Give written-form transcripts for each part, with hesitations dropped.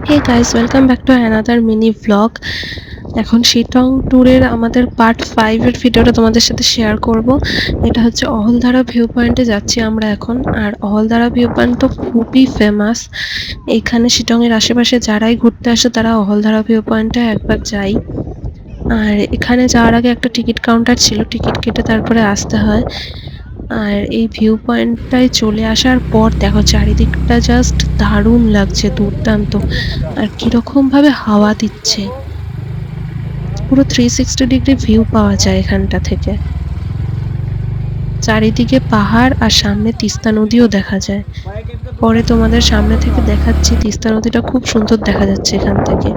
Hey guys, welcome back to another mini vlog. এখন শিটং ট্যুরের আমাদের পার্ট 5 এর ভিডিওটা তোমাদের সাথে শেয়ার করব। এটা হচ্ছে অহলধারা ভিউ পয়েন্টে যাচ্ছি আমরা এখন। আর অহলধারা ভিউ পয়েন্ট তো খুবই ফেমাস। এখানে শিটং এর আশেপাশে যারাই ঘুরতে আসে তারা অহলধারা ভিউ পয়েন্টে একবার যায়। আর এখানে যাওয়ার আগে একটা টিকিট কাউন্টার ছিল, টিকিট কেটে তারপরে আসতে হয়। আর এই ভিউ পয়েন্টটায় চলে আসার পর দেখো চারিদিকটা জাস্ট দারুণ লাগছে, দুর্দান্ত। আর কিরকম ভাবে হাওয়া দিচ্ছে, পুরো 360 ডিগ্রি ভিউ পাওয়া যায় এখানটা থেকে। চারিদিকে পাহাড় আর সামনে তিস্তা নদীও দেখা যায়। পরে তোমাদের সামনে থেকে দেখাচ্ছি, তিস্তা নদীটা খুব সুন্দর দেখা যাচ্ছে এখান থেকে।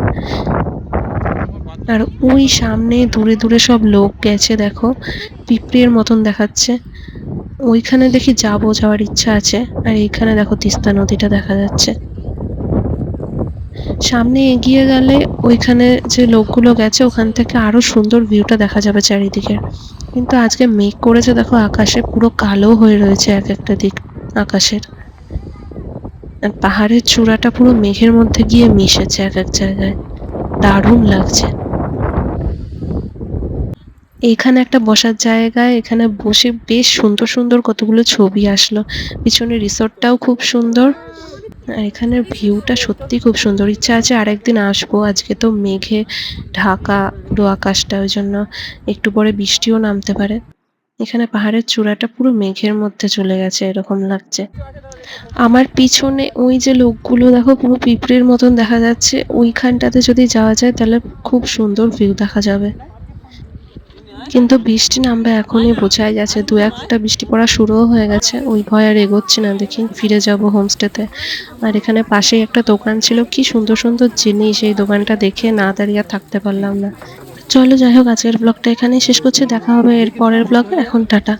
আর ওই সামনে দূরে দূরে সব লোক গেছে, দেখো পিঁপড়ের মতন দেখাচ্ছে। ওইখানে দেখি যাওয়ার ইচ্ছা আছে। আর এইখানে দেখো তিস্তা নদীটা দেখা যাচ্ছে। সামনে এগিয়ে গেলে ওইখানে যে লোকগুলো গেছে ওখান থেকে আরো সুন্দর ভিউটা দেখা যাবে চারিদিকে। কিন্তু আজকে মেঘ করেছে, দেখো আকাশে পুরো কালো হয়ে রয়েছে এক একটা দিক আকাশের। আর পাহাড়ের চূড়াটা পুরো মেঘের মধ্যে গিয়ে মিশেছে এক এক জায়গায়, দারুণ লাগছে। এইখানে একটা বসার জায়গায়, এখানে বসে বেশ সুন্দর সুন্দর কতগুলো ছবি আসলো। পিছনে রিসোর্টটাও খুব সুন্দর। আর এখানের ভিউটা সত্যি খুব সুন্দর। ইচ্ছা আছে আরেকদিন আসবো। আজকে তো মেঘে ঢাকা পুরো আকাশটা, ওই জন্য একটু পরে বৃষ্টিও নামতে পারে। এখানে পাহাড়ের চূড়াটা পুরো মেঘের মধ্যে চলে গেছে, এরকম লাগছে। আমার পিছনে ওই যে লোকগুলো দেখো পুরো পিঁপড়ের মতন দেখা যাচ্ছে, ওইখানটাতে যদি যাওয়া যায় তাহলে খুব সুন্দর ভিউ দেখা যাবে। কিন্তু বৃষ্টি নামবে এখনই বোঝাই যাচ্ছে, দু একটা বৃষ্টি পড়া শুরুও হয়ে গেছে। ওই ভয় আর এগোচ্ছি না, দেখি ফিরে যাব হোমস্টেতে। আর এখানে পাশেই একটা দোকান ছিল, কি সুন্দর সুন্দর জিনিস, এই দোকানটা দেখে না দাঁড়িয়ে আর থাকতে পারলাম না। চলো যাই হোক, আজকের ব্লগটা এখানেই শেষ করছি, দেখা হবে এর পরের ব্লগে। এখন টাটা।